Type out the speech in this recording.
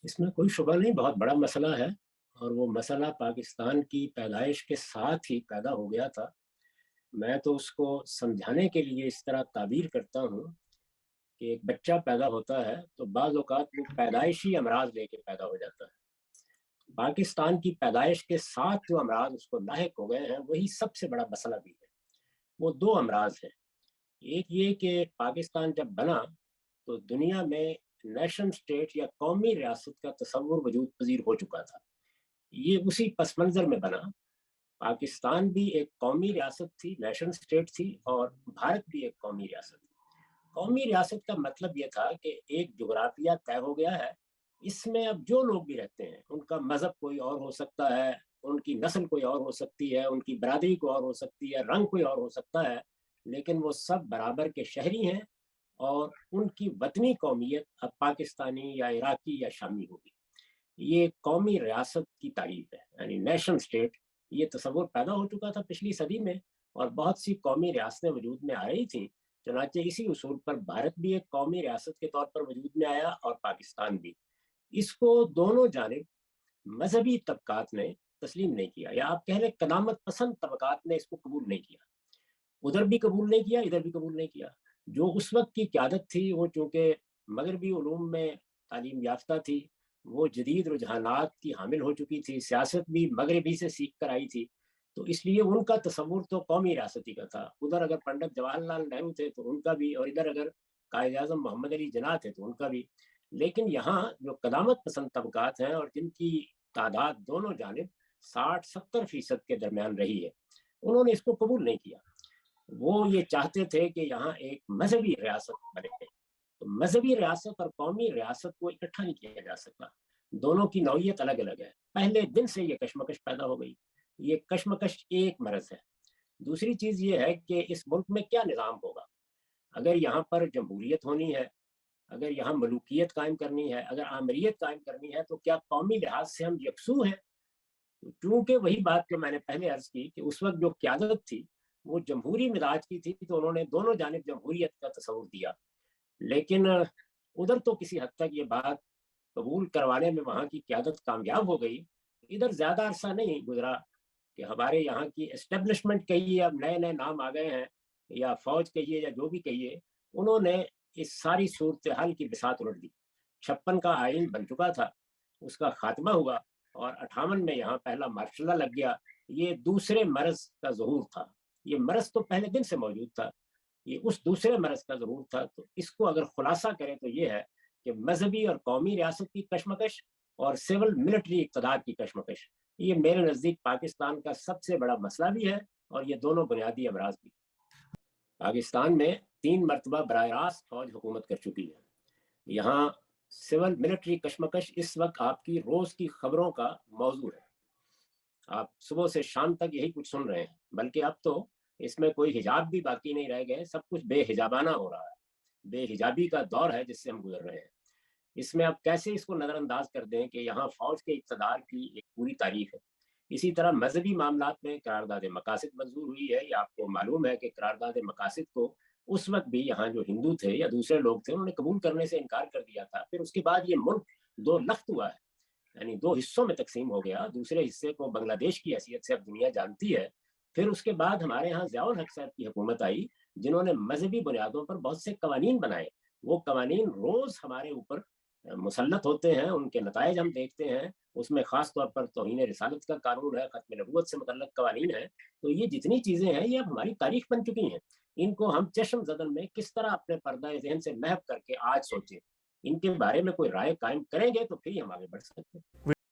اس میں کوئی شبہ نہیں، بہت بڑا مسئلہ ہے، اور وہ مسئلہ پاکستان کی پیدائش کے ساتھ ہی پیدا ہو گیا تھا۔ میں تو اس کو سمجھانے کے لیے اس طرح تعبیر کرتا ہوں کہ ایک بچہ پیدا ہوتا ہے تو بعض اوقات وہ پیدائشی امراض لے کے پیدا ہو جاتا ہے۔ پاکستان کی پیدائش کے ساتھ جو امراض اس کو لاحق ہو گئے ہیں وہی سب سے بڑا مسئلہ بھی ہے۔ وہ دو امراض ہیں، ایک یہ کہ پاکستان جب بنا تو دنیا میں نیشن سٹیٹ یا قومی ریاست کا تصور وجود پذیر ہو چکا تھا۔ یہ اسی پس منظر میں بنا۔ پاکستان بھی ایک قومی ریاست تھی، نیشن سٹیٹ تھی، اور بھارت بھی ایک قومی ریاست تھی۔ قومی ریاست کا مطلب یہ تھا کہ ایک جغرافیہ طے ہو گیا ہے، اس میں اب جو لوگ بھی رہتے ہیں ان کا مذہب کوئی اور ہو سکتا ہے، ان کی نسل کوئی اور ہو سکتی ہے، ان کی برادری کوئی اور ہو سکتی ہے، رنگ کوئی اور ہو سکتا ہے، لیکن وہ سب برابر کے شہری ہیں، اور ان کی وطنی قومیت اب پاکستانی یا عراقی یا شامی ہوگی۔ یہ قومی ریاست کی تعریف ہے، یعنی نیشن سٹیٹ۔ یہ تصور پیدا ہو چکا تھا پچھلی صدی میں، اور بہت سی قومی ریاستیں وجود میں آ رہی تھیں۔ چنانچہ اسی اصول پر بھارت بھی ایک قومی ریاست کے طور پر وجود میں آیا، اور پاکستان بھی۔ اس کو دونوں جانب مذہبی طبقات نے تسلیم نہیں کیا، یا آپ کہہ لیں قدامت پسند طبقات نے اس کو قبول نہیں کیا۔ ادھر بھی قبول نہیں کیا، ادھر بھی قبول نہیں کیا۔ جو اس وقت کی قیادت تھی وہ چونکہ مغربی علوم میں تعلیم یافتہ تھی، وہ جدید رجحانات کی حامل ہو چکی تھی، سیاست بھی مغربی سے سیکھ کر آئی تھی، تو اس لیے ان کا تصور تو قومی ریاستی کا تھا۔ ادھر اگر پنڈت جواہر لال نہرو تھے تو ان کا بھی، اور ادھر اگر قائد اعظم محمد علی جناح تھے تو ان کا بھی۔ لیکن یہاں جو قدامت پسند طبقات ہیں اور جن کی تعداد دونوں جانب 60-70% کے درمیان رہی ہے، انہوں نے اس کو قبول نہیں کیا۔ وہ یہ چاہتے تھے کہ یہاں ایک مذہبی ریاست بنے۔ تو مذہبی ریاست اور قومی ریاست کو اکٹھا نہیں کیا جا سکتا، دونوں کی نوعیت الگ الگ ہے۔ پہلے دن سے یہ کشمکش پیدا ہو گئی۔ یہ کشمکش ایک مرض ہے۔ دوسری چیز یہ ہے کہ اس ملک میں کیا نظام ہوگا۔ اگر یہاں پر جمہوریت ہونی ہے، اگر یہاں ملوکیت قائم کرنی ہے، اگر آمریت قائم کرنی ہے، تو کیا قومی لحاظ سے ہم یکسو ہیں؟ چونکہ وہی بات جو میں نے پہلے عرض کی کہ اس وقت جو قیادت تھی وہ جمہوری مزاج کی تھی، تو انہوں نے دونوں جانب جمہوریت کا تصور دیا۔ لیکن ادھر تو کسی حد تک یہ بات قبول کروانے میں وہاں کی قیادت کامیاب ہو گئی۔ ادھر زیادہ عرصہ نہیں گزرا کہ ہمارے یہاں کی اسٹیبلشمنٹ کہیے، اب نئے نئے نام آ گئے ہیں، یا فوج کہیے یا جو بھی کہیے، انہوں نے اس ساری صورتحال کی بساط الٹ دی۔ 56 کا آئین بن چکا تھا، اس کا خاتمہ ہوا، اور 58 میں یہاں پہلا مارشل لا لگ گیا۔ یہ دوسرے مرض کا ظہور تھا۔ یہ مرض تو پہلے دن سے موجود تھا، یہ اس دوسرے مرض کا ضرور تھا۔ تو اس کو اگر خلاصہ کریں تو یہ ہے کہ مذہبی اور قومی ریاست کی کشمکش اور سول ملٹری اقتدار کی کشمکش، یہ میرے نزدیک پاکستان کا سب سے بڑا مسئلہ بھی ہے، اور یہ دونوں بنیادی امراض بھی۔ پاکستان میں 3 مرتبہ براہ راست فوج حکومت کر چکی ہے۔ یہاں سول ملٹری کشمکش اس وقت آپ کی روز کی خبروں کا موضوع ہے۔ آپ صبح سے شام تک یہی کچھ سن رہے ہیں، بلکہ اب تو اس میں کوئی حجاب بھی باقی نہیں رہ گئے، سب کچھ بے حجابانہ ہو رہا ہے۔ بے حجابی کا دور ہے جس سے ہم گزر رہے ہیں۔ اس میں اب کیسے اس کو نظر انداز کر دیں کہ یہاں فوج کے اقتدار کی ایک پوری تاریخ ہے۔ اسی طرح مذہبی معاملات میں قرارداد مقاصد منظور ہوئی ہے۔ یہ آپ کو معلوم ہے کہ قرارداد مقاصد کو اس وقت بھی یہاں جو ہندو تھے یا دوسرے لوگ تھے انہوں نے قبول کرنے سے انکار کر دیا تھا۔ پھر اس کے بعد یہ ملک 2 لخت ہوا ہے، یعنی 2 حصوں میں تقسیم ہو گیا۔ دوسرے حصے کو بنگلہ دیش کی حیثیت سے اب دنیا جانتی ہے۔ پھر اس کے بعد ہمارے ہاں ضیاء الحق صاحب کی حکومت آئی، جنہوں نے مذہبی بنیادوں پر بہت سے قوانین بنائے۔ وہ قوانین روز ہمارے اوپر مسلط ہوتے ہیں، ان کے نتائج ہم دیکھتے ہیں۔ اس میں خاص طور پر توہین رسالت کا قانون ہے، ختم نبوت سے متعلق قوانین ہیں۔ تو یہ جتنی چیزیں ہیں یہ اب ہماری تاریخ بن چکی ہیں۔ ان کو ہم چشم زدن میں کس طرح اپنے پردہ ذہن سے محو کر کے آج سوچیں، ان کے بارے میں کوئی رائے قائم کریں گے تو پھر ہی ہم آگے بڑھ سکتے ہیں۔